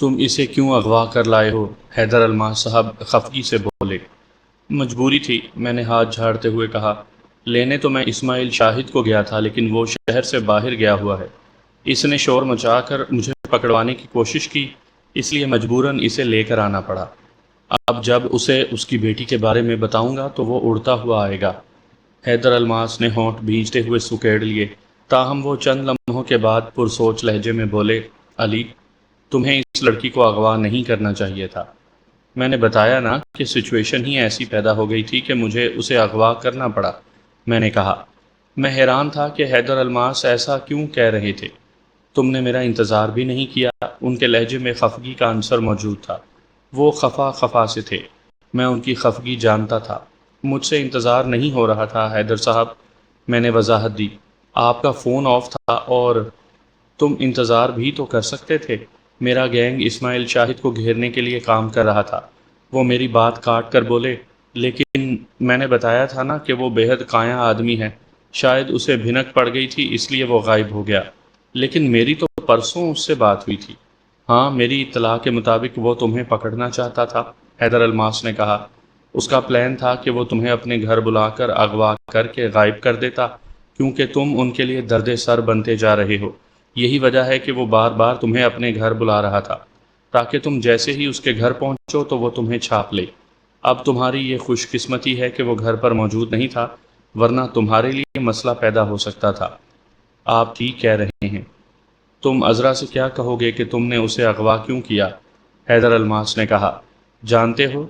تم اسے کیوں اغوا کر لائے ہو؟ حیدر الماس صاحب خفگی سے بولے۔ مجبوری تھی، میں نے ہاتھ جھاڑتے ہوئے کہا۔ لینے تو میں اسماعیل شاہد کو گیا تھا، لیکن وہ شہر سے باہر گیا ہوا ہے۔ اس نے شور مچا کر مجھے پکڑوانے کی کوشش کی، اس لیے مجبوراً اسے لے کر آنا پڑا۔ اب جب اسے اس کی بیٹی کے بارے میں بتاؤں گا تو وہ اڑتا ہوا آئے گا۔ حیدر الماس نے ہونٹ بھینچتے ہوئے سکیڑ لیے، تاہم وہ چند لمحوں کے بعد پرسوچ لہجے میں بولے، علی، تمہیں اس لڑکی کو اغوا نہیں کرنا چاہیے تھا۔ میں نے بتایا نا کہ سچویشن ہی ایسی پیدا ہو گئی تھی کہ مجھے اسے اغوا کرنا پڑا، میں نے کہا۔ میں حیران تھا کہ حیدر الماس ایسا کیوں کہہ رہے تھے۔ تم نے میرا انتظار بھی نہیں کیا۔ ان کے لہجے میں خفگی کا عنصر موجود تھا۔ وہ خفا سے تھے، میں ان کی خفگی جانتا تھا۔ مجھ سے انتظار نہیں ہو رہا تھا حیدر صاحب، میں نے وضاحت دی۔ آپ کا فون آف تھا اور تم انتظار بھی تو کر سکتے تھے۔ میرا گینگ اسماعیل شاہد کو گھیرنے کے لیے کام کر رہا تھا۔ وہ میری بات کاٹ کر بولے، لیکن میں نے بتایا تھا نا کہ وہ بے حد قایا آدمی ہے، شاید اسے بھنک پڑ گئی تھی اس لیے وہ غائب ہو گیا۔ لیکن میری تو پرسوں اس سے بات ہوئی تھی۔ ہاں، میری اطلاع کے مطابق وہ تمہیں پکڑنا چاہتا تھا، حیدر الماس نے کہا۔ اس کا پلان تھا کہ وہ تمہیں اپنے گھر بلا کر اغوا کر کے غائب کر دیتا، کیونکہ تم ان کے لیے درد سر بنتے جا رہے ہو۔ یہی وجہ ہے کہ وہ بار بار تمہیں اپنے گھر بلا رہا تھا، تاکہ تم جیسے ہی اس کے گھر پہنچو تو وہ تمہیں چھاپ لے۔ اب تمہاری یہ خوش قسمتی ہے کہ وہ گھر پر موجود نہیں تھا، ورنہ تمہارے لیے مسئلہ پیدا ہو سکتا تھا۔ آپ ٹھیک کہہ رہے ہیں۔ تم عذرا سے کیا کہو گے کہ تم نے اسے اغوا کیوں کیا؟ حیدر الماس نے کہا۔ جانتے ہو،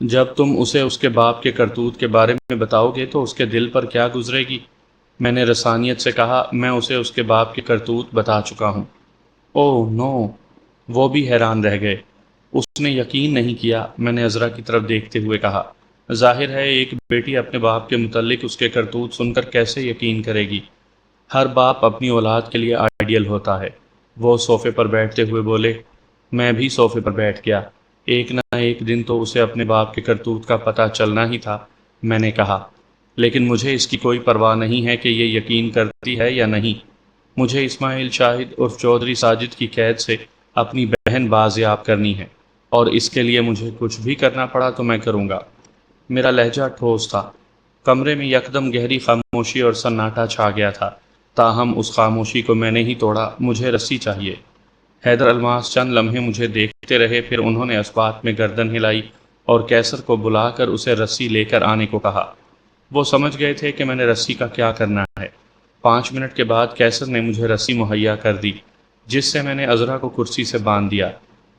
جب تم اسے اس کے باپ کے کرتوت کے بارے میں بتاؤ گے تو اس کے دل پر کیا گزرے گی؟ میں نے رسانیت سے کہا، میں اسے اس کے باپ کے کرتوت بتا چکا ہوں۔ اوہ نو! وہ بھی حیران رہ گئے۔ اس نے یقین نہیں کیا، میں نے عذرا کی طرف دیکھتے ہوئے کہا۔ ظاہر ہے ایک بیٹی اپنے باپ کے متعلق اس کے کرتوت سن کر کیسے یقین کرے گی؟ ہر باپ اپنی اولاد کے لیے آئیڈیل ہوتا ہے۔ وہ صوفے پر بیٹھتے ہوئے بولے۔ میں بھی صوفے پر بیٹھ گیا۔ ایک نہ ایک دن تو اسے اپنے باپ کے کرتوت کا پتہ چلنا ہی تھا، میں نے کہا۔ لیکن مجھے اس کی کوئی پرواہ نہیں ہے کہ یہ یقین کرتی ہے یا نہیں۔ مجھے اسماعیل شاہد عرف چودھری ساجد کی قید سے اپنی بہن بازیاب کرنی ہے، اور اس کے لیے مجھے کچھ بھی کرنا پڑا تو میں کروں گا۔ میرا لہجہ ٹھوس تھا۔ کمرے میں یکدم گہری خاموشی اور سناٹا چھا گیا تھا، تاہم اس خاموشی کو میں نے ہی توڑا۔ مجھے رسی چاہیے۔ حیدر الماس چند لمحے مجھے دیکھتے رہے، پھر انہوں نے اسبات میں گردن ہلائی اور کیسر کو بلا کر اسے رسی لے کر آنے کو کہا۔ وہ سمجھ گئے تھے کہ میں نے رسی کا کیا کرنا ہے۔ 5 منٹ کے بعد کیسر نے مجھے رسی مہیا کر دی، جس سے میں نے عذرا کو کرسی سے باندھ دیا۔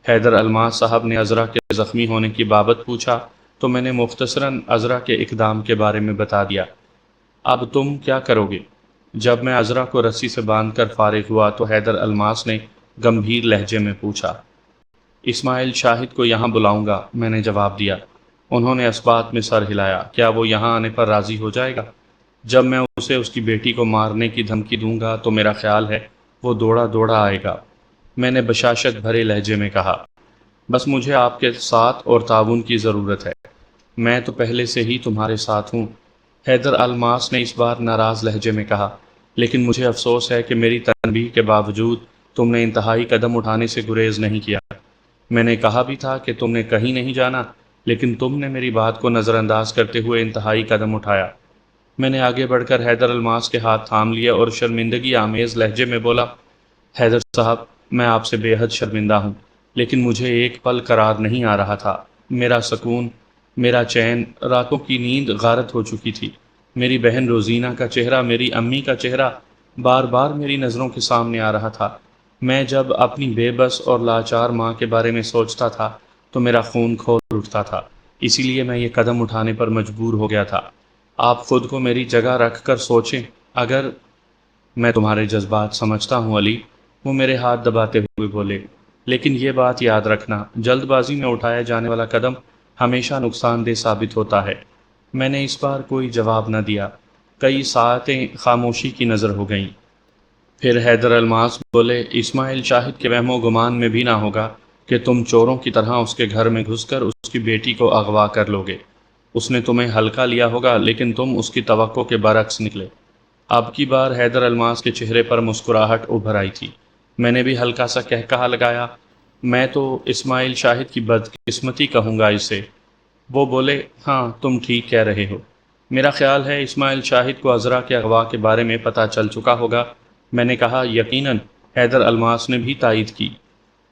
حیدر الماس صاحب نے عذرا کے زخمی ہونے کی بابت پوچھا تو میں نے مختصراً عذرا کے اقدام کے بارے میں بتا دیا۔ اب تم کیا کرو گے؟ جب میں عذرا کو رسی سے باندھ کر فارغ ہوا تو حیدر الماس نے گمبھیر لہجے میں پوچھا۔ اسماعیل شاہد کو یہاں بلاؤں گا، میں نے جواب دیا۔ انہوں نے اسبات میں سر ہلایا۔ کیا وہ یہاں آنے پر راضی ہو جائے گا؟ جب میں اسے اس کی بیٹی کو مارنے کی دھمکی دوں گا تو میرا خیال ہے وہ دوڑا دوڑا آئے گا، میں نے بشاشت بھرے لہجے میں کہا۔ بس مجھے آپ کے ساتھ اور تعاون کی ضرورت ہے۔ میں تو پہلے سے ہی تمہارے ساتھ ہوں، حیدر الماس نے اس بار ناراض لہجے میں کہا۔ لیکن مجھے افسوس ہے کہ میری تنبیہ کے باوجود تم نے انتہائی قدم اٹھانے سے گریز نہیں کیا۔ میں نے کہا بھی تھا کہ تم نے کہیں نہیں جانا، لیکن تم نے میری بات کو نظر انداز کرتے ہوئے انتہائی قدم اٹھایا۔ میں نے آگے بڑھ کر حیدر الماس کے ہاتھ تھام لیا اور شرمندگی آمیز لہجے میں بولا، حیدر صاحب، میں آپ سے بے حد شرمندہ ہوں، لیکن مجھے ایک پل قرار نہیں آ رہا تھا۔ میرا سکون، میرا چین، راتوں کی نیند غارت ہو چکی تھی۔ میری بہن روزینہ کا چہرہ، میری امی کا چہرہ بار بار میری نظروں کے سامنے آ رہا تھا۔ میں جب اپنی بے بس اور لاچار ماں کے بارے میں سوچتا تھا تو میرا خون کھول اٹھتا تھا، اسی لیے میں یہ قدم اٹھانے پر مجبور ہو گیا تھا۔ آپ خود کو میری جگہ رکھ کر سوچیں، اگر… میں تمہارے جذبات سمجھتا ہوں علی، وہ میرے ہاتھ دباتے ہوئے بولے، لیکن یہ بات یاد رکھنا، جلد بازی میں اٹھایا جانے والا قدم ہمیشہ نقصان دہ ثابت ہوتا ہے۔ میں نے اس بار کوئی جواب نہ دیا۔ کئی ساعتیں خاموشی کی نظر ہو گئیں۔ پھر حیدر الماس بولے، اسماعیل شاہد کے وہم و گمان میں بھی نہ ہوگا کہ تم چوروں کی طرح اس کے گھر میں گھس کر اس کی بیٹی کو اغوا کر لو گے۔ اس نے تمہیں ہلکا لیا ہوگا، لیکن تم اس کی توقع کے برعکس نکلے۔ اب کی بار حیدر الماس کے چہرے پر مسکراہٹ ابھر آئی تھی۔ میں نے بھی ہلکا سا قہقہہ لگایا۔ میں تو اسماعیل شاہد کی بدقسمتی کہوں گا اسے۔ وہ بولے، ہاں تم ٹھیک کہہ رہے ہو، میرا خیال ہے اسماعیل شاہد کو عذرا کے اغوا کے بارے میں پتہ چل چکا ہوگا۔ میں نے کہا، یقیناً۔ حیدر الماس نے بھی تائید کی،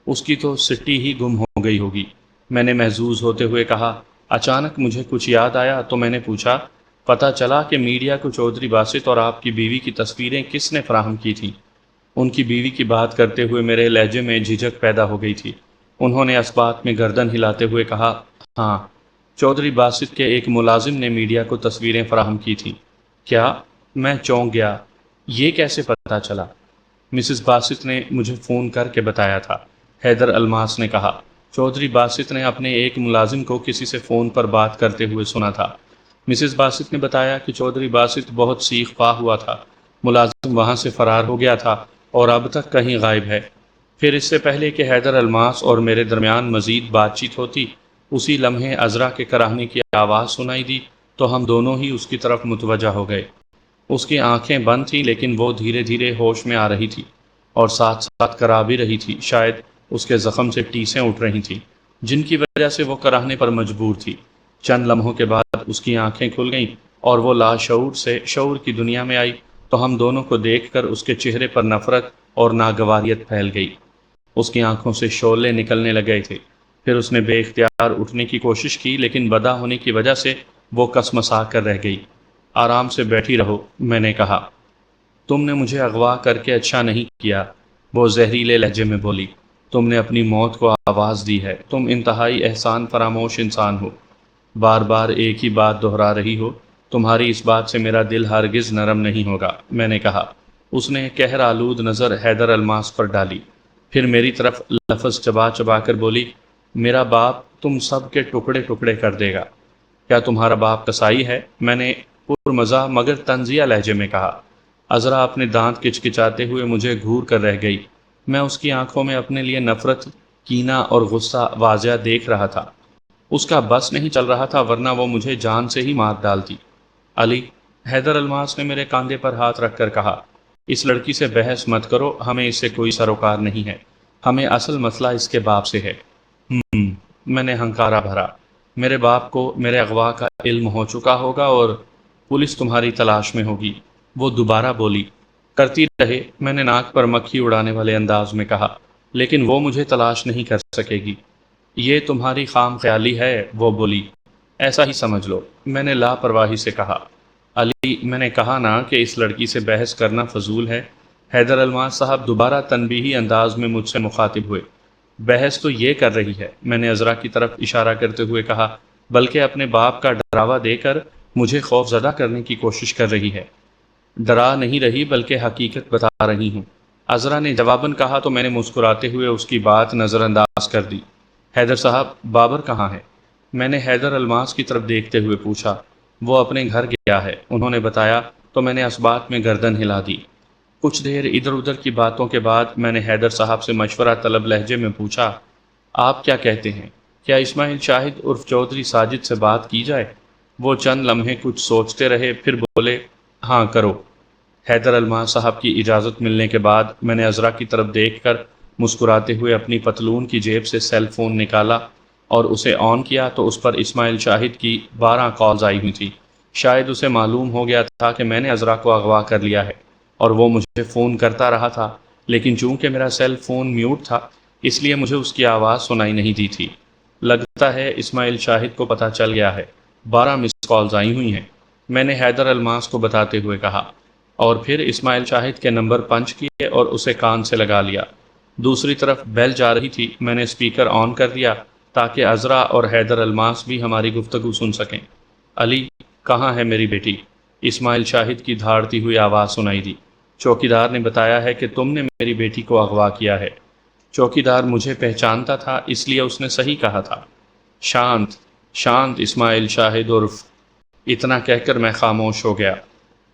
اس کی تو سٹی ہی گم ہو گئی ہوگی۔ میں نے محظوظ ہوتے ہوئے کہا۔ اچانک مجھے کچھ یاد آیا تو میں نے پوچھا، پتہ چلا کہ میڈیا کو چودھری باسط اور آپ کی بیوی کی تصویریں کس نے فراہم کی تھیں؟ ان کی بیوی کی بات کرتے ہوئے میرے لہجے میں جھجک پیدا ہو گئی تھی۔ انہوں نے اس بات میں گردن ہلاتے ہوئے کہا، ہاں، چودھری باسط کے ایک ملازم نے میڈیا کو تصویریں فراہم کی تھیں۔ کیا؟ میں چونک گیا، یہ کیسے پتہ چلا؟ مسز باسط نے مجھے فون کر کے بتایا تھا، حیدر الماس نے کہا۔ چودھری باسط نے اپنے ایک ملازم کو کسی سے فون پر بات کرتے ہوئے سنا تھا۔ مسز باسط نے بتایا کہ چودھری باسط بہت سیخ خواہ ہوا تھا، ملازم وہاں سے فرار ہو گیا تھا اور اب تک کہیں غائب ہے۔ پھر اس سے پہلے کہ حیدر الماس اور میرے درمیان مزید بات چیت ہوتی، اسی لمحے عذرا کے کراہنے کی آواز سنائی دی تو ہم دونوں ہی اس کی طرف متوجہ ہو گئے۔ اس کی آنکھیں بند تھیں لیکن وہ دھیرے دھیرے ہوش میں آ رہی تھی اور ساتھ ساتھ کرا بھی رہی تھی۔ شاید اس کے زخم سے ٹیسیں اٹھ رہی تھیں جن کی وجہ سے وہ کراہنے پر مجبور تھی۔ چند لمحوں کے بعد اس کی آنکھیں کھل گئیں اور وہ لاشعور سے شعور کی دنیا میں آئی تو ہم دونوں کو دیکھ کر اس کے چہرے پر نفرت اور ناگواریت پھیل گئی۔ اس کی آنکھوں سے شعلے نکلنے لگے تھے۔ پھر اس نے بے اختیار اٹھنے کی کوشش کی لیکن بدا ہونے کی وجہ سے وہ کسمسا کر رہ گئی۔ آرام سے بیٹھی رہو، میں نے کہا۔ تم نے مجھے اغوا کر کے اچھا نہیں کیا، وہ زہریلے لہجے میں بولی۔ تم نے اپنی موت کو آواز دی ہے۔ تم انتہائی احسان فراموش انسان ہو، بار بار ایک ہی بات دہرا رہی ہو۔ تمہاری اس بات سے میرا دل ہرگز نرم نہیں ہوگا، میں نے کہا۔ اس نے قہر آلود نظر حیدر الماس پر ڈالی، پھر میری طرف لفظ چبا چبا کر بولی، میرا باپ تم سب کے ٹکڑے ٹکڑے کر دے گا۔ کیا تمہارا باپ کسائی ہے؟ میں نے پرمزاح مگر طنزیہ لہجے میں کہا۔ عذرا اپنے دانت کچکچاتے ہوئے مجھے گھور کر رہ گئی۔ میں اس کی آنکھوں میں اپنے لیے نفرت، کینہ اور غصہ واضح دیکھ رہا تھا۔ اس کا بس نہیں چل رہا تھا ورنہ وہ مجھے جان سے ہی مار ڈالتی۔ علی، حیدر الماس نے میرے کاندھے پر ہاتھ رکھ کر کہا، اس لڑکی سے بحث مت کرو، ہمیں اس سے کوئی سروکار نہیں ہے، ہمیں اصل مسئلہ اس کے باپ سے ہے۔ میں نے ہنکارا بھرا، میرے باپ کو میرے اغوا کا علم ہو چکا ہوگا اور پولیس تمہاری تلاش میں ہوگی۔ وہ دوبارہ بولی، کرتی رہے، میں نے ناک پر مکھی اڑانے والے انداز میں کہا، لیکن وہ مجھے تلاش نہیں کر سکے گی۔ یہ تمہاری خام خیالی ہے، وہ بولی۔ ایسا ہی سمجھ لو، میں نے لاپرواہی سے کہا۔ علی، میں نے کہا نا کہ اس لڑکی سے بحث کرنا فضول ہے۔ حیدر الماس صاحب دوبارہ تنبیہی انداز میں مجھ سے مخاطب ہوئے۔ بحث تو یہ کر رہی ہے، میں نے عذرا کی طرف اشارہ کرتے ہوئے کہا، بلکہ اپنے باپ کا ڈراوا دے کر مجھے خوف زدہ کرنے کی کوشش کر رہی ہے۔ ڈرا نہیں رہی بلکہ حقیقت بتا رہی ہوں، عذرا نے جواباً کہا تو میں نے مسکراتے ہوئے اس کی بات نظر انداز کر دی۔ حیدر صاحب، بابر کہاں ہے؟ میں نے حیدر الماس کی طرف دیکھتے ہوئے پوچھا۔ وہ اپنے گھر گیا ہے، انہوں نے بتایا تو میں نے اس بات میں گردن ہلا دی۔ کچھ دیر ادھر ادھر کی باتوں کے بعد میں نے حیدر صاحب سے مشورہ طلب لہجے میں پوچھا، آپ کیا کہتے ہیں، کیا اسماعیل شاہد عرف چودھری ساجد سے بات کی جائے؟ وہ چند لمحے کچھ سوچتے رہے پھر بولے، ہاں کرو۔ حیدر الماس صاحب کی اجازت ملنے کے بعد میں نے عذرا کی طرف دیکھ کر مسکراتے ہوئے اپنی پتلون کی جیب سے سیل فون نکالا اور اسے آن کیا تو اس پر اسماعیل شاہد کی 12 کالز آئی ہوئی تھی۔ شاید اسے معلوم ہو گیا تھا کہ میں نے عذرا کو اغوا کر لیا ہے اور وہ مجھے فون کرتا رہا تھا، لیکن چونکہ میرا سیل فون میوٹ تھا اس لیے مجھے اس کی آواز سنائی نہیں دی تھی۔ لگتا ہے اسماعیل شاہد کو پتہ چل گیا ہے، 12 مس کالز آئی ہوئی ہیں، میں نے حیدر الماس کو بتاتے ہوئے کہا، اور پھر اسماعیل شاہد کے نمبر پنچ کیے اور اسے کان سے لگا لیا۔ دوسری طرف بیل جا رہی تھی، میں نے اسپیکر آن کر دیا تاکہ عذرا اور حیدر الماس بھی ہماری گفتگو سن سکیں۔ علی، کہاں ہے میری بیٹی؟ اسماعیل شاہد کی دھاڑتی ہوئی آواز سنائی دی۔ چوکیدار نے بتایا ہے کہ تم نے میری بیٹی کو اغوا کیا ہے۔ چوکیدار مجھے پہچانتا تھا اس لیے اس نے صحیح کہا تھا۔ شانت، شانت اسماعیل شاہد عرف۔ اتنا کہہ کر میں خاموش ہو گیا۔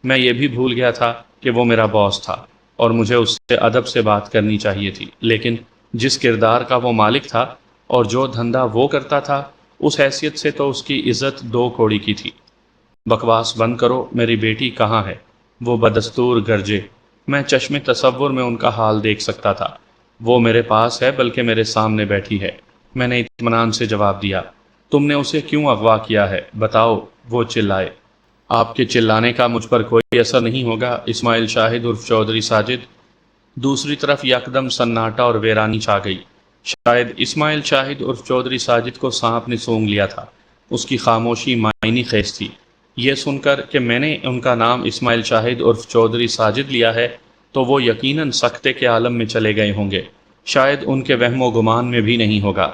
میں یہ بھی بھول گیا تھا کہ وہ میرا باس تھا اور مجھے اس سے ادب سے بات کرنی چاہیے تھی، لیکن جس کردار کا وہ مالک تھا اور جو دھندا وہ کرتا تھا اس حیثیت سے تو اس کی عزت 2 کوڑی کی تھی۔ بکواس بند کرو، میری بیٹی کہاں ہے؟ وہ بدستور گرجے۔ میں چشم تصور میں ان کا حال دیکھ سکتا تھا۔ وہ میرے پاس ہے، بلکہ میرے سامنے بیٹھی ہے۔ میں نے اطمینان سے جواب دیا۔ تم نے اسے کیوں اغوا کیا ہے؟ بتاؤ، وہ چلائے۔ آپ کے چلانے کا مجھ پر کوئی اثر نہیں ہوگا، اسماعیل شاہد عرف چودھری ساجد۔ دوسری طرف یکدم سناٹا اور ویرانی چھا گئی۔ شاید اسماعیل شاہد عرف چودھری ساجد کو سانپ نے سونگھ لیا تھا۔ اس کی خاموشی معنی خیز تھی۔ یہ سن کر کہ میں نے ان کا نام اسماعیل شاہد عرف چودھری ساجد لیا ہے تو وہ یقیناً سکتے کے عالم میں چلے گئے ہوں گے۔ شاید ان کے وہم و گمان میں بھی نہیں ہوگا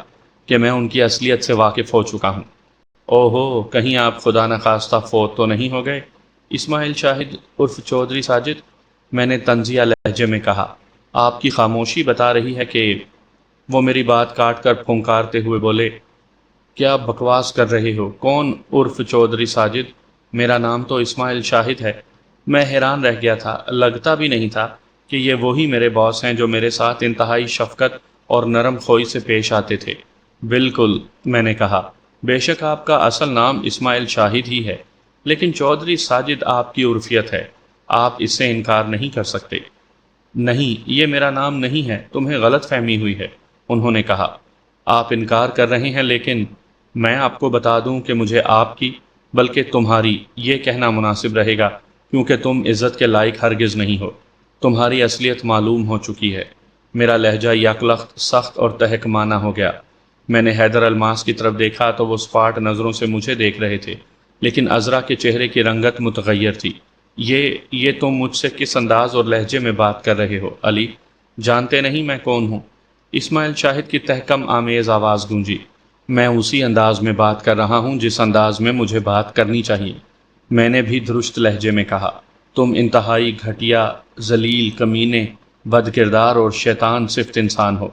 کہ میں ان کی اصلیت سے واقف ہو چکا ہوں۔ اوہو، کہیں آپ خدا نخواستہ فوت تو نہیں ہو گئے اسماعیل شاہد عرف چودھری ساجد؟ میں نے طنزیہ لہجے میں کہا۔ آپ کی خاموشی بتا رہی ہے کہ… وہ میری بات کاٹ کر پھنکارتے ہوئے بولے، کیا بکواس کر رہے ہو؟ کون عرف چودھری ساجد؟ میرا نام تو اسماعیل شاہد ہے۔ میں حیران رہ گیا تھا، لگتا بھی نہیں تھا کہ یہ وہی میرے باس ہیں جو میرے ساتھ انتہائی شفقت اور نرم خوئی سے پیش آتے تھے۔ بالکل، میں نے کہا، بے شک آپ کا اصل نام اسماعیل شاہد ہی ہے، لیکن چودھری ساجد آپ کی عرفیت ہے، آپ اس سے انکار نہیں کر سکتے۔ نہیں، یہ میرا نام نہیں ہے، تمہیں غلط فہمی ہوئی ہے، انہوں نے کہا۔ آپ انکار کر رہے ہیں، لیکن میں آپ کو بتا دوں کہ مجھے آپ کی بلکہ تمہاری یہ کہنا مناسب رہے گا، کیونکہ تم عزت کے لائق ہرگز نہیں ہو۔ تمہاری اصلیت معلوم ہو چکی ہے۔ میرا لہجہ یکلخت سخت اور تحکمانہ ہو گیا۔ میں نے حیدر الماس کی طرف دیکھا تو وہ سپاٹ نظروں سے مجھے دیکھ رہے تھے، لیکن عذرا کے چہرے کی رنگت متغیر تھی۔ یہ تم مجھ سے کس انداز اور لہجے میں بات کر رہے ہو علی؟ جانتے نہیں میں کون ہوں؟ اسماعیل شاہد کی تحکم آمیز آواز گونجی۔ میں اسی انداز میں بات کر رہا ہوں جس انداز میں مجھے بات کرنی چاہیے، میں نے بھی درست لہجے میں کہا۔ تم انتہائی گھٹیا، ذلیل، کمینے، بد کردار اور شیطان صفت انسان ہو۔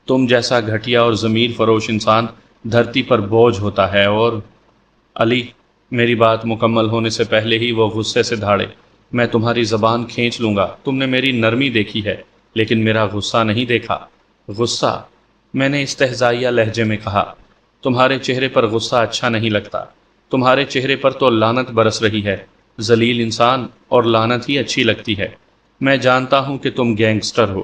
تم جیسا گھٹیا اور ضمیر فروش انسان دھرتی پر بوجھ ہوتا ہے۔ اور علی، میری بات مکمل ہونے سے پہلے ہی وہ غصے سے دھاڑے۔ میں تمہاری زبان کھینچ لوں گا۔ تم نے میری نرمی دیکھی ہے، لیکن میرا غصہ نہیں دیکھا۔ غصہ؟ میں نے استہزائیہ لہجے میں کہا۔ تمہارے چہرے پر غصہ اچھا نہیں لگتا۔ تمہارے چہرے پر تو لعنت برس رہی ہے، ذلیل انسان، اور لعنت ہی اچھی لگتی ہے۔ میں جانتا ہوں کہ تم گینگسٹر ہو۔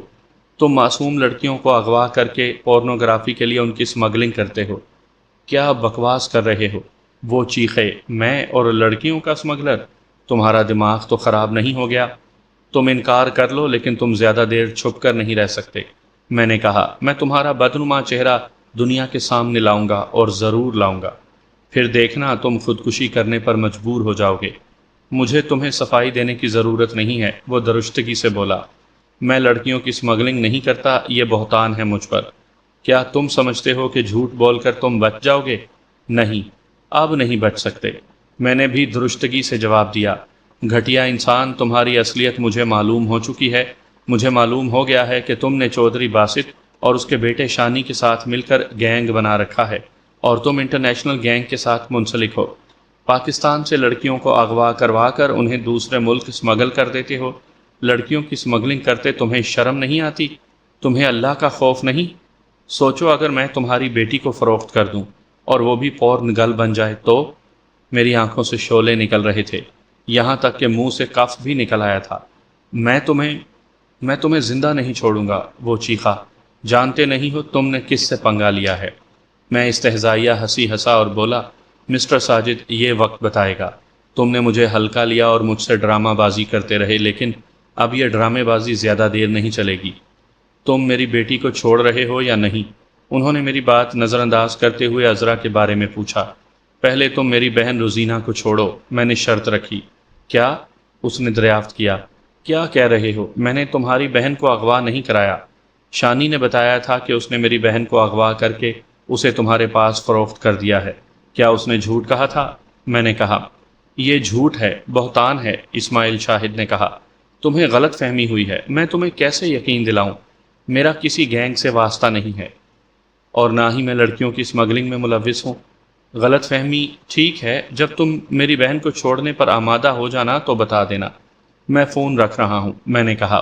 تم معصوم لڑکیوں کو اغوا کر کے پورنوگرافی کے لیے ان کی سمگلنگ کرتے ہو۔ کیا بکواس کر رہے ہو؟ وہ چیخے، میں اور لڑکیوں کا سمگلر؟ تمہارا دماغ تو خراب نہیں ہو گیا؟ تم انکار کر لو، لیکن تم زیادہ دیر چھپ کر نہیں رہ سکتے۔ میں نے کہا، میں تمہارا بدنما چہرہ دنیا کے سامنے لاؤں گا، اور ضرور لاؤں گا۔ پھر دیکھنا تم خودکشی کرنے پر مجبور ہو جاؤ گے۔ مجھے تمہیں صفائی دینے کی ضرورت نہیں ہے، وہ درستگی سے بولا۔ میں لڑکیوں کی سمگلنگ نہیں کرتا، یہ بہتان ہے مجھ پر۔ کیا تم سمجھتے ہو کہ جھوٹ بول کر تم بچ جاؤ گے؟ نہیں، اب نہیں بچ سکتے، میں نے بھی درستگی سے جواب دیا۔ گھٹیا انسان، تمہاری اصلیت مجھے معلوم ہو چکی ہے۔ مجھے معلوم ہو گیا ہے کہ تم نے چودھری باسط اور اس کے بیٹے شانی کے ساتھ مل کر گینگ بنا رکھا ہے، اور تم انٹرنیشنل گینگ کے ساتھ منسلک ہو۔ پاکستان سے لڑکیوں کو اغوا کروا کر انہیں دوسرے ملک سمگل کر دیتے ہو۔ لڑکیوں کی سمگلنگ کرتے تمہیں شرم نہیں آتی؟ تمہیں اللہ کا خوف نہیں؟ سوچو، اگر میں تمہاری بیٹی کو فروخت کر دوں اور وہ بھی پورن گل بن جائے تو؟ میری آنکھوں سے شعلے نکل رہے تھے، یہاں تک کہ منہ سے کف بھی نکل آیا تھا۔ میں تمہیں زندہ نہیں چھوڑوں گا، وہ چیخا۔ جانتے نہیں ہو تم نے کس سے پنگا لیا ہے؟ میں استہزائیہ ہنسی ہنسا اور بولا، مسٹر ساجد، یہ وقت بتائے گا۔ تم نے مجھے ہلکا لیا اور مجھ سے ڈرامہ بازی کرتے رہے، لیکن اب یہ ڈرامے بازی زیادہ دیر نہیں چلے گی۔ تم میری بیٹی کو چھوڑ رہے ہو یا نہیں؟ انہوں نے میری بات نظر انداز کرتے ہوئے عذرا کے بارے میں پوچھا۔ پہلے تم میری بہن روزینہ کو چھوڑو، میں نے شرط رکھی۔ کیا؟ اس نے دریافت کیا۔ کیا کہہ رہے ہو؟ میں نے تمہاری بہن کو اغوا نہیں کرایا۔ شانی نے بتایا تھا کہ اس نے میری بہن کو اغوا کر کے اسے تمہارے پاس فروخت کر دیا ہے۔ کیا اس نے جھوٹ کہا تھا؟ میں نے کہا۔ یہ جھوٹ ہے، بہتان ہے، اسماعیل شاہد نے کہا۔ تمہیں غلط فہمی ہوئی ہے، میں تمہیں کیسے یقین دلاؤں؟ میرا کسی گینگ سے واسطہ نہیں ہے، اور نہ ہی میں لڑکیوں کی سمگلنگ میں ملوث ہوں۔ غلط فہمی؟ ٹھیک ہے، جب تم میری بہن کو چھوڑنے پر آمادہ ہو جانا تو بتا دینا۔ میں فون رکھ رہا ہوں، میں نے کہا۔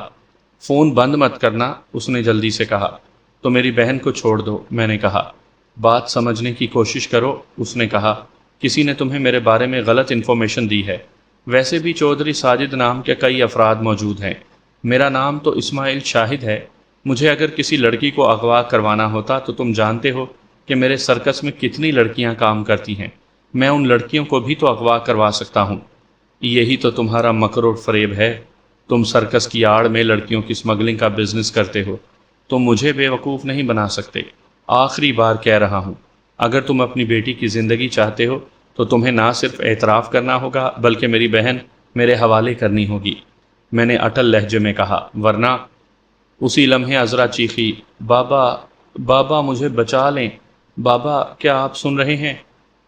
فون بند مت کرنا، اس نے جلدی سے کہا۔ تو میری بہن کو چھوڑ دو، میں نے کہا۔ بات سمجھنے کی کوشش کرو، اس نے کہا۔ کسی نے تمہیں میرے بارے میں غلط انفارمیشن دی ہے۔ ویسے بھی چودھری ساجد نام کے کئی افراد موجود ہیں، میرا نام تو اسماعیل شاہد ہے۔ مجھے اگر کسی لڑکی کو اغوا کروانا ہوتا تو تم جانتے ہو کہ میرے سرکس میں کتنی لڑکیاں کام کرتی ہیں، میں ان لڑکیوں کو بھی تو اغوا کروا سکتا ہوں۔ یہی تو تمہارا مکر و فریب ہے، تم سرکس کی آڑ میں لڑکیوں کی اسمگلنگ کا بزنس کرتے ہو۔ تم مجھے بے وقوف نہیں بنا سکتے۔ آخری بار کہہ رہا ہوں، اگر تم اپنی بیٹی کی زندگی چاہتے ہو تو تمہیں نہ صرف اعتراف کرنا ہوگا بلکہ میری بہن میرے حوالے کرنی ہوگی، میں نے اٹل لہجے میں کہا، ورنہ۔ اسی لمحے عذرا چیخی، بابا، بابا مجھے بچا لیں، بابا کیا آپ سن رہے ہیں؟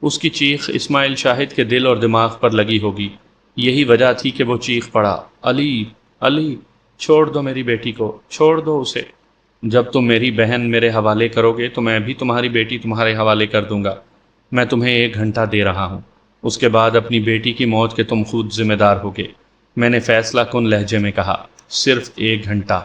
اس کی چیخ اسماعیل شاہد کے دل اور دماغ پر لگی ہوگی، یہی وجہ تھی کہ وہ چیخ پڑا، علی، علی، چھوڑ دو میری بیٹی کو، چھوڑ دو اسے۔ جب تم میری بہن میرے حوالے کرو گے تو میں بھی تمہاری بیٹی تمہارے حوالے کر دوں گا۔ میں تمہیں 1 گھنٹہ دے رہا ہوں، اس کے بعد اپنی بیٹی کی موت کے تم خود ذمہ دار ہوگے، میں نے فیصلہ کن لہجے میں کہا۔ صرف 1 گھنٹہ،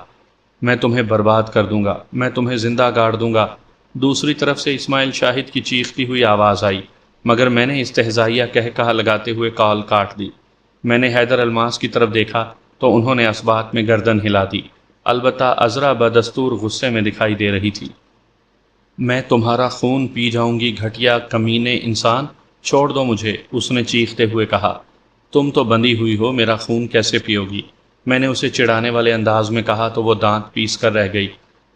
میں تمہیں برباد کر دوں گا، میں تمہیں زندہ گاڑ دوں گا۔ دوسری طرف سے اسماعیل شاہد کی چیختی ہوئی آواز آئی، مگر میں نے استہزائیہ کہا لگاتے ہوئے کال کاٹ دی۔ میں نے حیدر الماس کی طرف دیکھا تو انہوں نے اثبات میں گردن ہلا دی، البتہ عذرا بدستور غصے میں دکھائی دے رہی تھی۔ میں تمہارا خون پی جاؤں گی، گھٹیا کمینے انسان، چھوڑ دو مجھے، اس نے چیختے ہوئے کہا۔ تم تو بندھی ہوئی ہو، میرا خون کیسے پیو گی؟ میں نے اسے چڑھانے والے انداز میں کہا تو وہ دانت پیس کر رہ گئی۔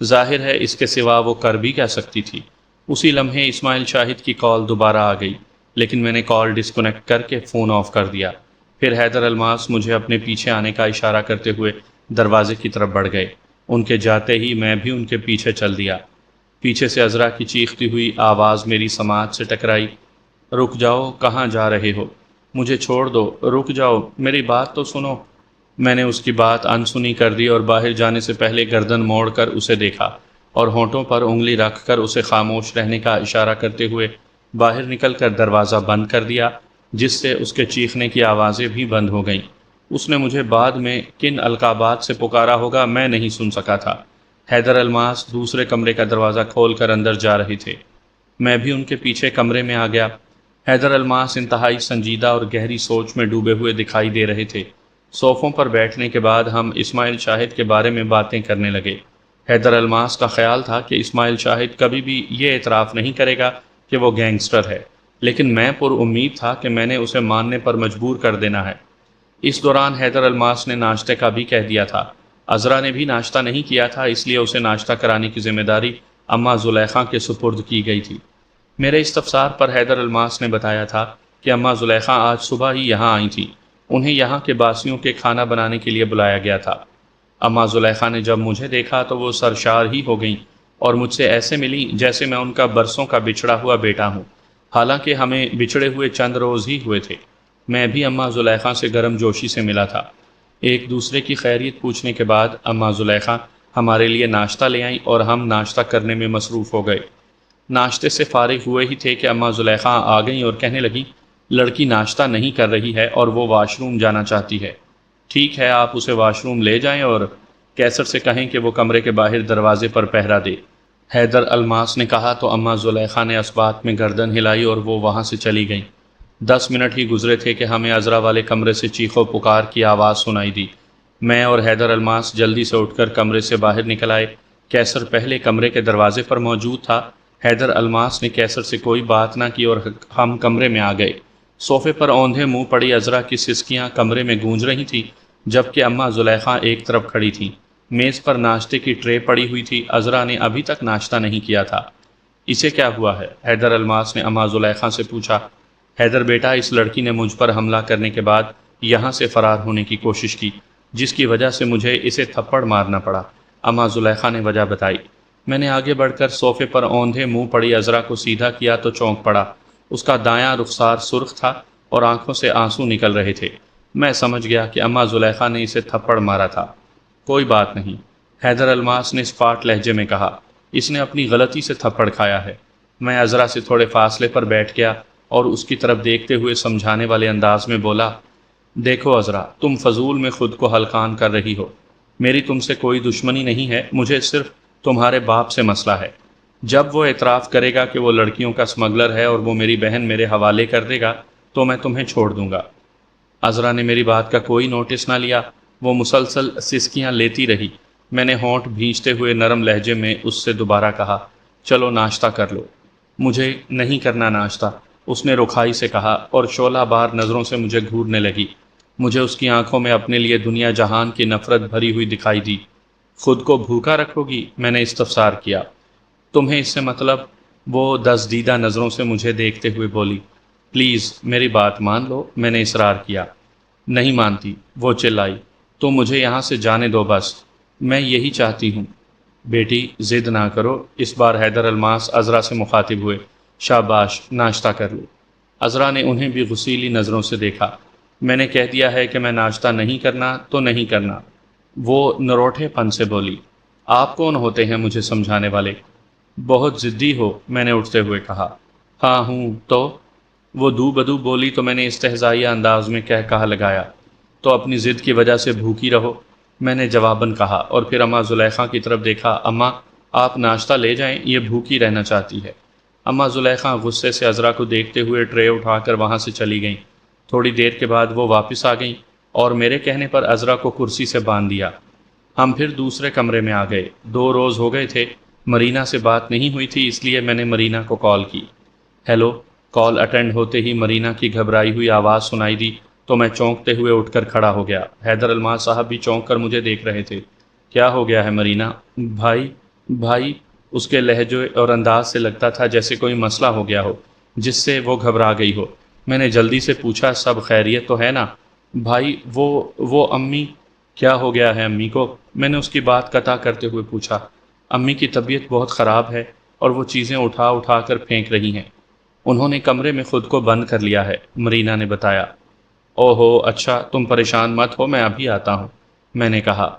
ظاہر ہے اس کے سوا وہ کر بھی کہہ سکتی تھی۔ اسی لمحے اسماعیل شاہد کی کال دوبارہ آ گئی، لیکن میں نے کال ڈسکنیکٹ کر کے فون آف کر دیا۔ پھر حیدر الماس مجھے اپنے پیچھے آنے کا اشارہ کرتے ہوئے دروازے کی طرف بڑھ گئے۔ ان کے جاتے ہی میں بھی ان کے پیچھے چل دیا۔ پیچھے سے عذرا کی چیختی ہوئی آواز میری سماعت سے ٹکرائی، رک جاؤ، کہاں جا رہے ہو؟ مجھے چھوڑ دو، رک جاؤ، میری بات تو سنو۔ میں نے اس کی بات انسنی کر دی اور باہر جانے سے پہلے گردن موڑ کر اسے دیکھا اور ہونٹوں پر انگلی رکھ کر اسے خاموش رہنے کا اشارہ کرتے ہوئے باہر نکل کر دروازہ بند کر دیا، جس سے اس کے چیخنے کی آوازیں بھی بند ہو گئیں۔ اس نے مجھے بعد میں کن القابات سے پکارا ہوگا میں نہیں سن سکا تھا۔ حیدر الماس دوسرے کمرے کا دروازہ کھول کر اندر جا رہے تھے، میں بھی ان کے پیچھے کمرے میں آ گیا۔ حیدر الماس انتہائی سنجیدہ اور گہری سوچ میں ڈوبے ہوئے دکھائی دے رہے تھے۔ صوفوں پر بیٹھنے کے بعد ہم اسماعیل شاہد کے بارے میں باتیں کرنے لگے۔ حیدر الماس کا خیال تھا کہ اسماعیل شاہد کبھی بھی یہ اعتراف نہیں کرے گا کہ وہ گینگسٹر ہے، لیکن میں پر امید تھا کہ میں نے اسے ماننے پر مجبور کر دینا ہے۔ اس دوران حیدر الماس نے ناشتے کا بھی کہہ دیا تھا۔ عذرا نے بھی ناشتہ نہیں کیا تھا، اس لیے اسے ناشتہ کرانے کی ذمہ داری اماں زلیخا کے سپرد کی گئی تھی۔ میرے استفسار پر حیدر الماس نے بتایا تھا کہ اماں زلیخا آج صبح ہی یہاں آئی تھیں، انہیں یہاں کے باسیوں کے کھانا بنانے کے لیے بلایا گیا تھا۔ اماں زلیخا نے جب مجھے دیکھا تو وہ سرشار ہی ہو گئیں اور مجھ سے ایسے ملی جیسے میں ان کا برسوں کا بچھڑا ہوا بیٹا ہوں، حالانکہ ہمیں بچھڑے ہوئے چند روز ہی ہوئے تھے۔ میں بھی اماں زلیخا سے گرم جوشی سے ملا تھا۔ ایک دوسرے کی خیریت پوچھنے کے بعد اماں زلیخا ہمارے لیے ناشتہ لے آئیں اور ہم ناشتہ کرنے میں مصروف ہو گئے۔ ناشتے سے فارغ ہوئے ہی تھے کہ اماں زلیخا آ گئیں اور کہنے لگیں، لڑکی ناشتہ نہیں کر رہی ہے اور وہ واش روم جانا چاہتی ہے۔ ٹھیک ہے، آپ اسے واش روم لے جائیں اور کیسر سے کہیں کہ وہ کمرے کے باہر دروازے پر پہرا دے، حیدر الماس نے کہا تو اماں زلیخا نے اثبات میں گردن ہلائی اور وہ وہاں سے چلی گئیں۔ 10 منٹ ہی گزرے تھے کہ ہمیں عذرا والے کمرے سے چیخ و پکار کی آواز سنائی دی۔ میں اور حیدر الماس جلدی سے اٹھ کر کمرے سے باہر نکل آئے۔ کیسر پہلے کمرے کے دروازے پر موجود تھا۔ حیدر الماس نے کیسر سے کوئی بات نہ کی اور ہم کمرے میں آ گئے۔ صوفے پر اوندھے منہ پڑی عذرا کی سسکیاں کمرے میں گونج رہی تھیں، جبکہ اماں زلیخا ایک طرف کھڑی تھیں۔ میز پر ناشتے کی ٹرے پڑی ہوئی تھی، عذرا نے ابھی تک ناشتہ نہیں کیا تھا۔ اسے کیا ہوا ہے؟ حیدر الماس نے اماں زلیخا سے پوچھا۔ حیدر بیٹا، اس لڑکی نے مجھ پر حملہ کرنے کے بعد یہاں سے فرار ہونے کی کوشش کی، جس کی وجہ سے مجھے اسے تھپڑ مارنا پڑا، اماں زلیخا نے وجہ بتائی۔ میں نے آگے بڑھ کر صوفے پر اوندھے منہ پڑی عذرا کو سیدھا کیا تو چونک پڑا۔ اس کا دایاں رخسار سرخ تھا اور آنکھوں سے آنسو نکل رہے تھے۔ میں سمجھ گیا کہ اماں زلیخا نے اسے تھپڑ مارا تھا۔ کوئی بات نہیں، حیدر الماس نے اسپاٹ لہجے میں کہا، اس نے اپنی غلطی سے تھپڑ کھایا ہے۔ میں عذرا سے تھوڑے فاصلے پر بیٹھ گیا اور اس کی طرف دیکھتے ہوئے سمجھانے والے انداز میں بولا، دیکھو عذرا، تم فضول میں خود کو ہلکان کر رہی ہو۔ میری تم سے کوئی دشمنی نہیں ہے، مجھے صرف تمہارے باپ سے مسئلہ ہے۔ جب وہ اعتراف کرے گا کہ وہ لڑکیوں کا اسمگلر ہے اور وہ میری بہن میرے حوالے کر دے گا تو میں تمہیں چھوڑ دوں گا۔ عذرا نے میری بات کا کوئی نوٹس نہ لیا، وہ مسلسل سسکیاں لیتی رہی۔ میں نے ہونٹ بھینچتے ہوئے نرم لہجے میں اس سے دوبارہ کہا، چلو ناشتہ کر لو۔ مجھے نہیں کرنا ناشتہ، اس نے رکھائی سے کہا اور شعلہ بار نظروں سے مجھے گھورنے لگی۔ مجھے اس کی آنکھوں میں اپنے لیے دنیا جہان کی نفرت بھری ہوئی دکھائی دی۔ خود کو بھوکا رکھو گی؟ میں نے استفسار کیا۔ تمہیں اس سے مطلب؟ وہ دزدیدہ نظروں سے مجھے دیکھتے ہوئے بولی۔ پلیز میری بات مان لو، میں نے اصرار کیا۔ نہیں مانتی، وہ چلائی۔ تو مجھے یہاں سے جانے دو بس، میں یہی چاہتی ہوں۔ بیٹی ضد نہ کرو، اس بار حیدر الماس عذرا سے مخاطب ہوئے۔ شاباش، ناشتہ کر لو۔ عذرا نے انہیں بھی غصیلی نظروں سے دیکھا۔ میں نے کہہ دیا ہے کہ میں ناشتہ نہیں کرنا تو نہیں کرنا، وہ نروٹھے پن سے بولی۔ آپ کون ہوتے ہیں مجھے سمجھانے والے؟ بہت ضدی ہو، میں نے اٹھتے ہوئے کہا۔ ہاں ہوں تو؟ وہ دو بدو بولی تو میں نے استہزائیہ انداز میں کہا لگایا، تو اپنی ضد کی وجہ سے بھوکی رہو، میں نے جواباً کہا، اور پھر اماں زلیخا کی طرف دیکھا۔ اماں آپ ناشتہ لے جائیں، یہ بھوکی رہنا چاہتی ہے۔ اماں زلیخا غصے سے عذرا کو دیکھتے ہوئے ٹرے اٹھا کر وہاں سے چلی گئیں۔ تھوڑی دیر کے بعد وہ واپس آ گئیں اور میرے کہنے پر عذرا کو کرسی سے باندھ دیا۔ ہم پھر دوسرے کمرے میں آ گئے۔ 2 روز ہو گئے تھے مرینا سے بات نہیں ہوئی تھی، اس لیے میں نے مرینا کو کال کی۔ ہیلو۔ کال اٹینڈ ہوتے ہی مرینا کی گھبرائی ہوئی آواز سنائی دی تو میں چونکتے ہوئے اٹھ کر کھڑا ہو گیا۔ حیدر الماس صاحب بھی چونک کر مجھے دیکھ رہے تھے۔ کیا ہو گیا ہے مرینا؟ بھائی، اس کے لہجے اور انداز سے لگتا تھا جیسے کوئی مسئلہ ہو گیا ہو جس سے وہ گھبرا گئی ہو۔ میں نے جلدی سے پوچھا، سب خیریت تو ہے نا؟ بھائی وہ امی۔ کیا ہو گیا ہے امی کو؟ میں نے اس کی بات قطع کرتے ہوئے پوچھا۔ امی کی طبیعت بہت خراب ہے اور وہ چیزیں اٹھا اٹھا کر پھینک رہی ہیں۔ انہوں نے کمرے میں خود کو بند کر لیا ہے، مرینا نے بتایا۔ اوہو اچھا، تم پریشان مت ہو، میں ابھی آتا ہوں، میں نے کہا۔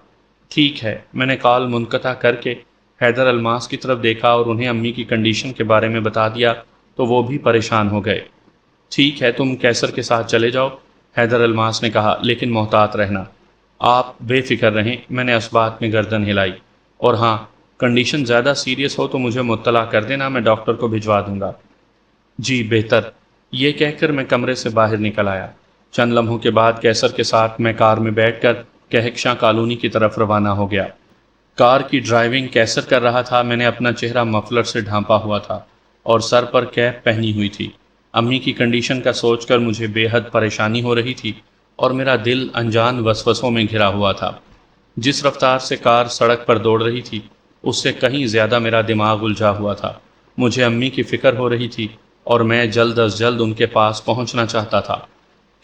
ٹھیک ہے۔ میں نے کال منقطع کر کے حیدر الماس کی طرف دیکھا اور انہیں امی کی کنڈیشن کے بارے میں بتا دیا تو وہ بھی پریشان ہو گئے۔ ٹھیک ہے، تم کیسر کے ساتھ چلے جاؤ، حیدر الماس نے کہا، لیکن محتاط رہنا۔ آپ بے فکر رہیں، میں نے اس بات میں گردن ہلائی۔ اور ہاں، کنڈیشن زیادہ سیریس ہو تو مجھے مطلع کر دینا، میں ڈاکٹر کو بھجوا دوں گا۔ جی بہتر۔ یہ کہہ کر میں کمرے سے باہر نکل آیا۔ چند لمحوں کے بعد کیسر کے ساتھ میں کار میں بیٹھ کر کہکشاں کالونی کی طرف روانہ ہو گیا۔ کار کی ڈرائیونگ کیسر کر رہا تھا۔ میں نے اپنا چہرہ مفلر سے ڈھانپا ہوا تھا اور سر پر کیپ پہنی ہوئی تھی۔ امی کی کنڈیشن کا سوچ کر مجھے بے حد پریشانی ہو رہی تھی اور میرا دل انجان وسوسوں میں گھرا ہوا تھا۔ جس رفتار سے کار سڑک پر دوڑ رہی تھی اس سے کہیں زیادہ میرا دماغ الجھا ہوا تھا۔ مجھے امی کی فکر ہو رہی تھی اور میں جلد از جلد ان کے پاس پہنچنا چاہتا تھا۔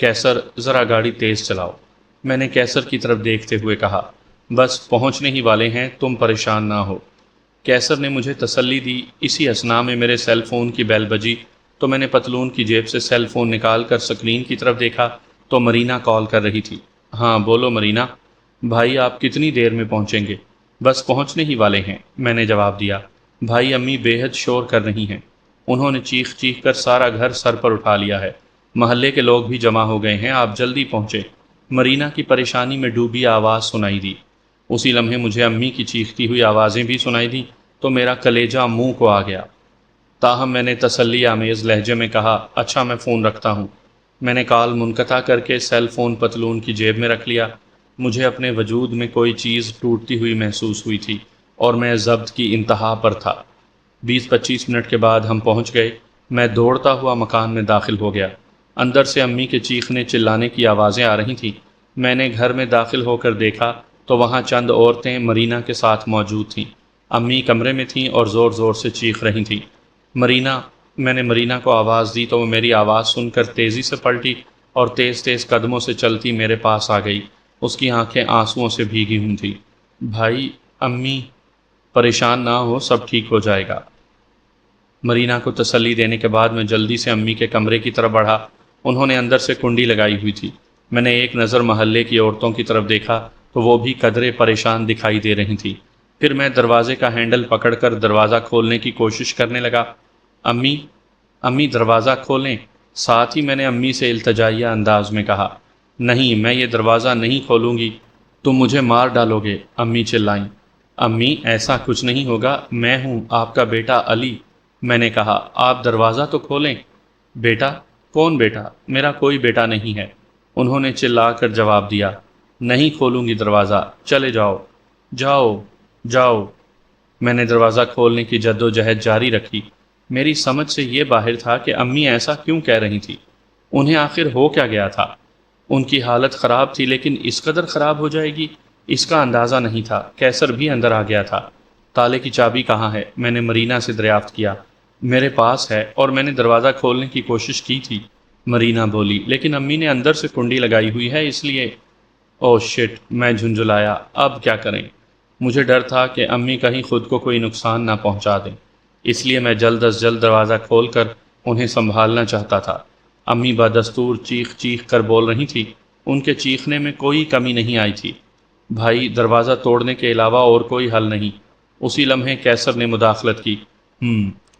کیسر ذرا گاڑی تیز چلاؤ، میں نے کیسر کی طرف دیکھتے ہوئے کہا۔ بس پہنچنے ہی والے ہیں، تم پریشان نہ ہو، کیسر نے مجھے تسلی دی۔ اسی اثناء میں میرے سیل فون کی بیل بجی تو میں نے پتلون کی جیب سے سیل فون نکال کر سکرین کی طرف دیکھا تو مرینا کال کر رہی تھی۔ ہاں بولو مرینا۔ بھائی آپ کتنی دیر میں پہنچیں گے؟ بس پہنچنے ہی والے ہیں، میں نے جواب دیا۔ بھائی امی بے حد شور کر رہی ہیں، انہوں نے چیخ چیخ کر سارا گھر سر پر اٹھا لیا ہے، محلے کے لوگ بھی جمع ہو گئے ہیں، آپ جلدی پہنچے۔ مرینا کی پریشانی میں ڈوبی آواز سنائی دی۔ اسی لمحے مجھے امی کی چیختی ہوئی آوازیں بھی سنائی دیں تو میرا کلیجہ منہ کو آ گیا۔ تاہم میں نے تسلی آمیز لہجے میں کہا، اچھا میں فون رکھتا ہوں۔ میں نے کال منقطع کر کے سیل فون پتلون کی جیب میں رکھ لیا۔ مجھے اپنے وجود میں کوئی چیز ٹوٹتی ہوئی محسوس ہوئی تھی اور میں ضبط کی انتہا پر تھا۔ 20-25 منٹ کے بعد ہم پہنچ گئے۔ میں دوڑتا ہوا مکان میں داخل ہو گیا۔ اندر سے امی کے چیخنے چلانے کی آوازیں آ رہی تھیں۔ میں نے گھر میں داخل ہو کر دیکھا تو وہاں چند عورتیں مرینا کے ساتھ موجود تھیں۔ امی کمرے میں تھیں اور زور زور سے چیخ رہی تھیں، مرینا۔ میں نے مرینا کو آواز دی تو وہ میری آواز سن کر تیزی سے پلٹی اور تیز تیز قدموں سے چلتی میرے پاس آ گئی۔ اس کی آنکھیں آنسوؤں سے بھیگی ہوئی تھیں۔ بھائی، امی، پریشان نہ ہو، سب ٹھیک ہو جائے گا۔ مرینا کو تسلی دینے کے بعد میں جلدی سے امی کے کمرے کی طرف بڑھا۔ انہوں نے اندر سے کنڈی لگائی ہوئی تھی۔ میں نے ایک نظر محلے کی عورتوں کی طرف دیکھا تو وہ بھی قدرے پریشان دکھائی دے رہی تھیں۔ پھر میں دروازے کا ہینڈل پکڑ کر دروازہ کھولنے کی کوشش کرنے لگا۔ امی دروازہ کھولیں۔ ساتھ ہی میں نے امی سے التجائیہ انداز میں کہا، نہیں میں یہ دروازہ نہیں کھولوں گی، تم مجھے مار ڈالو گے، امی چلائیں۔ امی ایسا کچھ نہیں ہوگا، میں ہوں آپ کا بیٹا علی، میں نے کہا، آپ دروازہ تو کھولیں۔ بیٹا؟ کون بیٹا؟ میرا کوئی بیٹا نہیں ہے، انہوں نے چلا کر جواب دیا۔ نہیں کھولوں گی دروازہ، چلے جاؤ۔ جاؤ جاؤ۔ میں نے دروازہ کھولنے کی جدوجہد جاری رکھی۔ میری سمجھ سے یہ باہر تھا کہ امی ایسا کیوں کہہ رہی تھی۔ انہیں آخر ہو کیا گیا تھا؟ ان کی حالت خراب تھی، لیکن اس قدر خراب ہو جائے گی اس کا اندازہ نہیں تھا۔ کیسر بھی اندر آ گیا تھا۔ تالے کی چابی کہاں ہے؟ میں نے مرینا سے دریافت کیا۔ میرے پاس ہے، اور میں نے دروازہ کھولنے کی کوشش کی تھی، مرینا بولی، لیکن امی نے اندر سے کنڈی لگائی ہوئی ہے، اس لیے۔ او شٹ، میں جھنجھلایا۔ اب کیا کریں؟ مجھے ڈر تھا کہ امی کہیں خود کو کوئی نقصان نہ پہنچا دیں، اس لیے میں جلد از جلد دروازہ کھول کر انہیں سنبھالنا چاہتا تھا۔ امی بدستور چیخ چیخ کر بول رہی تھی۔ ان کے چیخنے میں کوئی کمی نہیں آئی تھی۔ بھائی، دروازہ توڑنے کے علاوہ اور کوئی حل نہیں۔ اسی لمحے کیسر نے مداخلت کی۔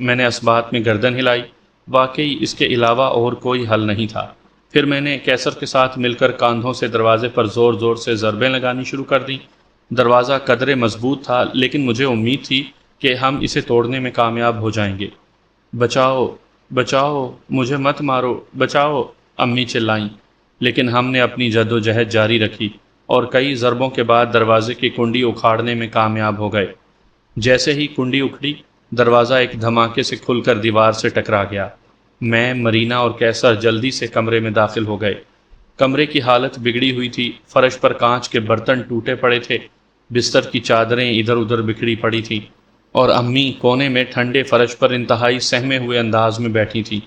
میں نے اسبات میں گردن ہلائی۔ واقعی اس کے علاوہ اور کوئی حل نہیں تھا۔ پھر میں نے کیسر کے ساتھ مل کر کاندھوں سے دروازے پر زور زور سے ضربیں لگانی شروع کر دیں۔ دروازہ قدرے مضبوط تھا، لیکن مجھے امید تھی کہ ہم اسے توڑنے میں کامیاب ہو جائیں گے۔ بچاؤ بچاؤ، مجھے مت مارو، بچاؤ، امی چلائیں۔ لیکن ہم نے اپنی جدوجہد جاری رکھی اور کئی ضربوں کے بعد دروازے کی کنڈی اکھاڑنے میں کامیاب ہو گئے۔ جیسے ہی کنڈی اکھڑی، دروازہ ایک دھماکے سے کھل کر دیوار سے ٹکرا گیا۔ میں، مرینا اور کیسر جلدی سے کمرے میں داخل ہو گئے۔ کمرے کی حالت بگڑی ہوئی تھی۔ فرش پر کانچ کے برتن ٹوٹے پڑے تھے، بستر کی چادریں ادھر ادھر بکھری پڑی تھیں، اور امی کونے میں ٹھنڈے فرش پر انتہائی سہمے ہوئے انداز میں بیٹھی تھیں۔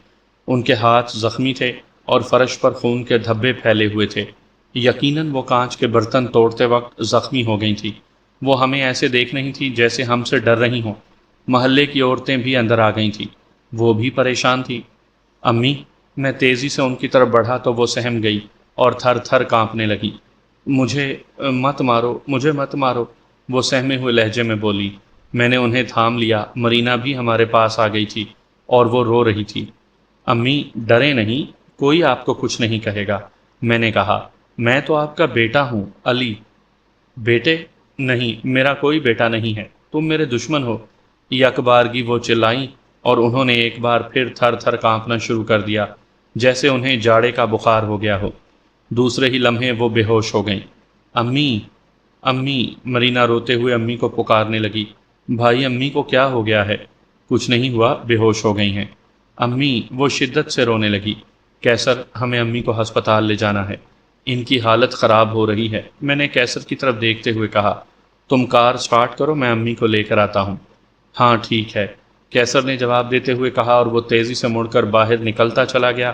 ان کے ہاتھ زخمی تھے اور فرش پر خون کے دھبے پھیلے ہوئے تھے۔ یقیناً وہ کانچ کے برتن توڑتے وقت زخمی ہو گئی تھیں۔ وہ ہمیں ایسے دیکھ رہی تھیں جیسے ہم سے ڈر رہی ہوں۔ محلے کی عورتیں بھی اندر آ گئی تھیں، وہ بھی پریشان تھیں۔ امی، میں تیزی سے ان کی طرف بڑھا تو وہ سہم گئی اور تھر تھر کانپنے لگی۔ مجھے مت مارو، مجھے مت مارو، وہ سہمے ہوئے لہجے میں بولی۔ میں نے انہیں تھام لیا۔ مرینا بھی ہمارے پاس آ گئی تھی اور وہ رو رہی تھی۔ امی، ڈریں نہیں، کوئی آپ کو کچھ نہیں کہے گا، میں نے کہا۔ میں تو آپ کا بیٹا ہوں، علی۔ بیٹے؟ نہیں، میرا کوئی بیٹا نہیں ہے، تم میرے دشمن ہو، یک بارگی وہ چلائیں، اور انہوں نے ایک بار پھر تھر تھر کانپنا شروع کر دیا، جیسے انہیں جاڑے کا بخار ہو گیا ہو۔ دوسرے ہی لمحے وہ بے ہوش ہو گئیں۔ امی، امی، مرینا روتے ہوئے امی کو پکارنے لگی۔ بھائی، امی کو کیا ہو گیا ہے؟ کچھ نہیں ہوا، بے ہوش ہو گئی ہیں۔ امی، وہ شدت سے رونے لگی۔ کیسر، ہمیں امی کو ہسپتال لے جانا ہے، ان کی حالت خراب ہو رہی ہے، میں نے کیسر کی طرف دیکھتے ہوئے کہا۔ تم کار سٹارٹ کرو، میں امی کو لے کر آتا ہوں۔ ہاں ٹھیک ہے، کیسر نے جواب دیتے ہوئے کہا، اور وہ تیزی سے مڑ کر باہر نکلتا چلا گیا،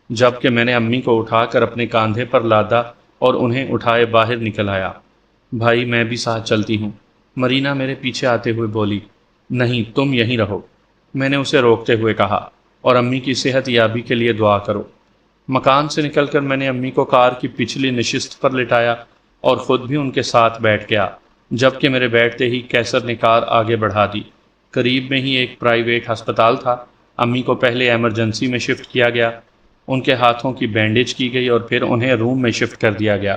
جبکہ میں نے امی کو اٹھا کر اپنے کاندھے پر لادا اور انہیں اٹھائے باہر نکل آیا۔ بھائی، میں بھی ساتھ چلتی ہوں، مرینا میرے پیچھے آتے ہوئے بولی۔ نہیں، تم یہیں رہو، میں نے اسے روکتے ہوئے کہا، اور امی کی صحت یابی کے لیے دعا کرو۔ مکان سے نکل کر میں نے امی کو کار کی پچھلی نشست پر لٹایا اور خود بھی ان کے ساتھ بیٹھ گیا، جبکہ میرے بیٹھتے ہی کیسر نے کار آگے بڑھا دی۔ قریب میں ہی ایک پرائیویٹ ہسپتال تھا۔ امی کو پہلے ایمرجنسی میں شفٹ کیا گیا، ان کے ہاتھوں کی بینڈیج کی گئی اور پھر انہیں روم میں شفٹ کر دیا گیا۔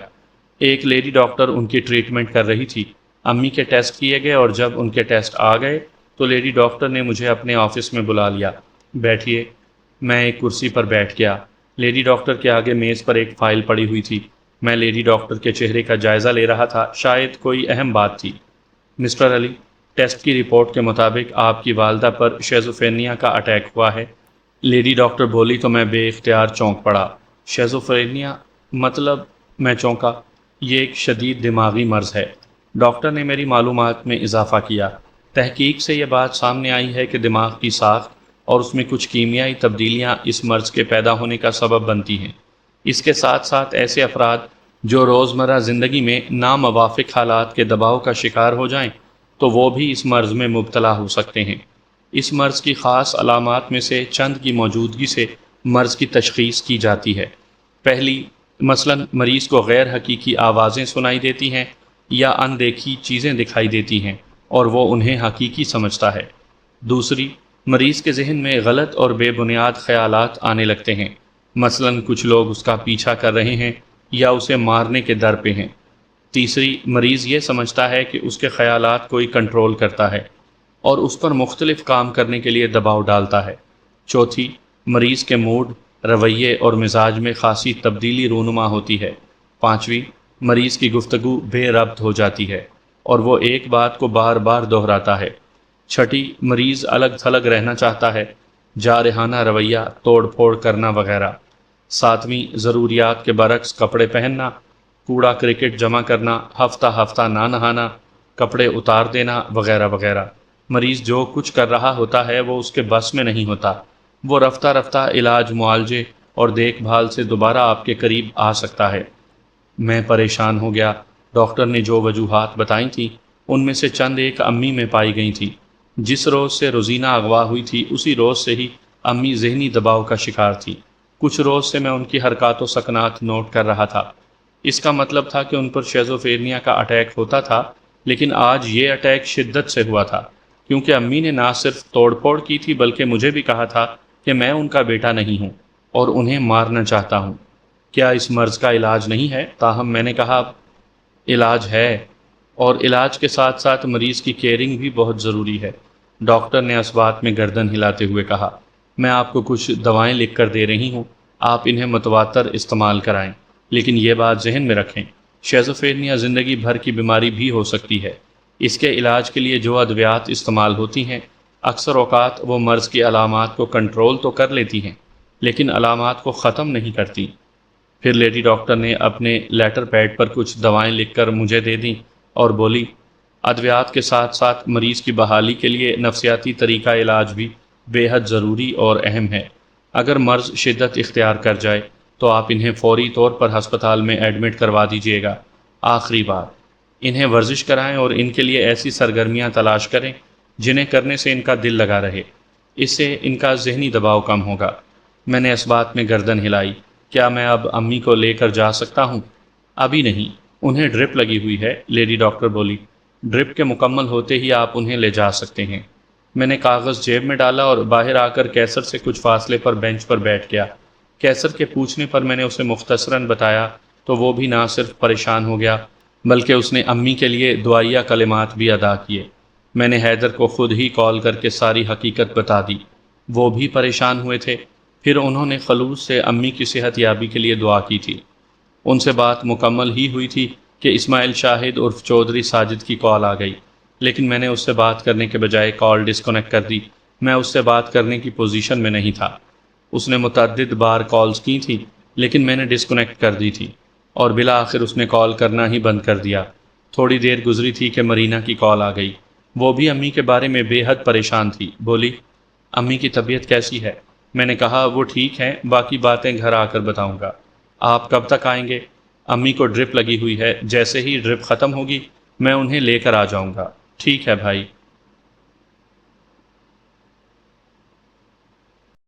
ایک لیڈی ڈاکٹر ان کی ٹریٹمنٹ کر رہی تھی۔ امی کے ٹیسٹ کیے گئے، اور جب ان کے ٹیسٹ آ گئے تو لیڈی ڈاکٹر نے مجھے اپنے آفس میں بلا لیا۔ بیٹھیے۔ میں ایک کرسی پر بیٹھ گیا۔ لیڈی ڈاکٹر کے آگے میز پر ایک فائل پڑی ہوئی تھی۔ میں لیڈی ڈاکٹر کے چہرے کا جائزہ لے رہا تھا، شاید کوئی اہم بات تھی۔ مسٹر علی، ٹیسٹ کی رپورٹ کے مطابق آپ کی والدہ پر شیزوفرینیا کا اٹیک ہوا ہے۔ لیڈی ڈاکٹر بولی تو میں بے اختیار چونک پڑا۔ شیزوفرینیا مطلب؟ میں چونکا۔ یہ ایک شدید دماغی مرض ہے، ڈاکٹر نے میری معلومات میں اضافہ کیا۔ تحقیق سے یہ بات سامنے آئی ہے کہ دماغ کی ساخت اور اس میں کچھ کیمیائی تبدیلیاں اس مرض کے پیدا ہونے کا سبب بنتی ہیں۔ اس کے ساتھ ساتھ ایسے افراد جو روزمرہ زندگی میں ناموافق حالات کے دباؤ کا شکار ہو جائیں تو وہ بھی اس مرض میں مبتلا ہو سکتے ہیں۔ اس مرض کی خاص علامات میں سے چند کی موجودگی سے مرض کی تشخیص کی جاتی ہے۔ پہلی، مثلاً مریض کو غیر حقیقی آوازیں سنائی دیتی ہیں یا اندیکھی چیزیں دکھائی دیتی ہیں اور وہ انہیں حقیقی سمجھتا ہے۔ دوسری، مریض کے ذہن میں غلط اور بے بنیاد خیالات آنے لگتے ہیں، مثلاً کچھ لوگ اس کا پیچھا کر رہے ہیں یا اسے مارنے کے در پہ ہیں۔ تیسری، مریض یہ سمجھتا ہے کہ اس کے خیالات کوئی کنٹرول کرتا ہے اور اس پر مختلف کام کرنے کے لیے دباؤ ڈالتا ہے۔ چوتھی، مریض کے موڈ، رویے اور مزاج میں خاصی تبدیلی رونما ہوتی ہے۔ پانچویں، مریض کی گفتگو بے ربط ہو جاتی ہے۔ اور وہ ایک بات کو بار بار دہراتا ہے۔ چھٹی، مریض الگ تھلگ رہنا چاہتا ہے، جارحانہ رویہ، توڑ پھوڑ کرنا وغیرہ۔ ساتویں، ضروریات کے برعکس کپڑے پہننا، کوڑا کرکٹ جمع کرنا، ہفتہ ہفتہ نہ نہانا، کپڑے اتار دینا وغیرہ وغیرہ۔ مریض جو کچھ کر رہا ہوتا ہے وہ اس کے بس میں نہیں ہوتا۔ وہ رفتہ رفتہ علاج، معالجے اور دیکھ بھال سے دوبارہ آپ کے قریب آ سکتا ہے۔ میں پریشان ہو گیا۔ ڈاکٹر نے جو وجوہات بتائی تھیں ان میں سے چند ایک امی میں پائی گئی تھی۔ جس روز سے روزینہ اغوا ہوئی تھی اسی روز سے ہی امی ذہنی دباؤ کا شکار تھی۔ کچھ روز سے میں ان کی حرکات و سکنات نوٹ کر رہا تھا۔ اس کا مطلب تھا کہ ان پر شیزوفرینیا کا اٹیک ہوتا تھا، لیکن آج یہ اٹیک شدت سے ہوا تھا، کیونکہ امی نے نہ صرف توڑ پھوڑ کی تھی بلکہ مجھے بھی کہا تھا کہ میں ان کا بیٹا نہیں ہوں اور انہیں مارنا چاہتا ہوں۔ کیا اس مرض کا علاج نہیں ہے؟ تاہم میں نے کہا، علاج ہے، اور علاج کے ساتھ ساتھ مریض کی کیئرنگ بھی بہت ضروری ہے۔ ڈاکٹر نے اس بات میں گردن ہلاتے ہوئے کہا، میں آپ کو کچھ دوائیں لکھ کر دے رہی ہوں، آپ انہیں متواتر استعمال کرائیں، لیکن یہ بات ذہن میں رکھیں، شیزوفرینیا زندگی بھر کی بیماری بھی ہو سکتی ہے۔ اس کے علاج کے لیے جو ادویات استعمال ہوتی ہیں اکثر اوقات وہ مرض کی علامات کو کنٹرول تو کر لیتی ہیں لیکن علامات کو ختم نہیں کرتی۔ پھر لیڈی ڈاکٹر نے اپنے لیٹر پیڈ پر کچھ دوائیں لکھ کر مجھے دے دیں اور بولی، ادویات کے ساتھ ساتھ مریض کی بحالی کے لیے نفسیاتی طریقہ علاج بھی بے حد ضروری اور اہم ہے۔ اگر مرض شدت اختیار کر جائے تو آپ انہیں فوری طور پر ہسپتال میں ایڈمٹ کروا دیجیے گا۔ آخری بات، انہیں ورزش کرائیں اور ان کے لیے ایسی سرگرمیاں تلاش کریں جنہیں کرنے سے ان کا دل لگا رہے۔ اس سے ان کا ذہنی دباؤ کم ہوگا۔ میں نے اس بات میں گردن ہلائی۔ کیا میں اب امی کو لے کر جا سکتا ہوں؟ ابھی نہیں، انہیں ڈرپ لگی ہوئی ہے، لیڈی ڈاکٹر بولی۔ ڈرپ کے مکمل ہوتے ہی آپ انہیں لے جا سکتے ہیں۔ میں نے کاغذ جیب میں ڈالا اور باہر آ کر کیسر سے کچھ فاصلے پر بینچ پر بیٹھ گیا۔ کیسر کے پوچھنے پر میں نے اسے مختصراً بتایا تو وہ بھی نہ صرف پریشان ہو گیا بلکہ اس نے امی کے لیے دعائیہ کلمات بھی ادا کیے۔ میں نے حیدر کو خود ہی کال کر کے ساری حقیقت بتا دی۔ وہ بھی پریشان ہوئے تھے۔ پھر انہوں نے خلوص سے امی کی صحت یابی کے لیے دعا کی تھی۔ ان سے بات مکمل ہی ہوئی تھی کہ اسماعیل شاہد عرف چودھری ساجد کی کال آ گئی، لیکن میں نے اس سے بات کرنے کے بجائے کال ڈسکنیکٹ کر دی۔ میں اس سے بات کرنے کی پوزیشن میں نہیں تھا۔ اس نے متعدد بار کالز کی تھیں لیکن میں نے ڈسکنیکٹ کر دی تھی، اور بالآخر اس نے کال کرنا ہی بند کر دیا۔ تھوڑی دیر گزری تھی کہ مرینا کی کال آ گئی۔ وہ بھی امی کے بارے میں بے حد پریشان تھی۔ بولی، امی کی طبیعت کیسی ہے؟ میں نے کہا، وہ ٹھیک ہیں، باقی باتیں گھر آ کر بتاؤں گا۔ آپ کب تک آئیں گے؟ امی کو ڈرپ لگی ہوئی ہے، جیسے ہی ڈرپ ختم ہوگی میں انہیں لے کر آ جاؤں گا۔ ٹھیک ہے بھائی۔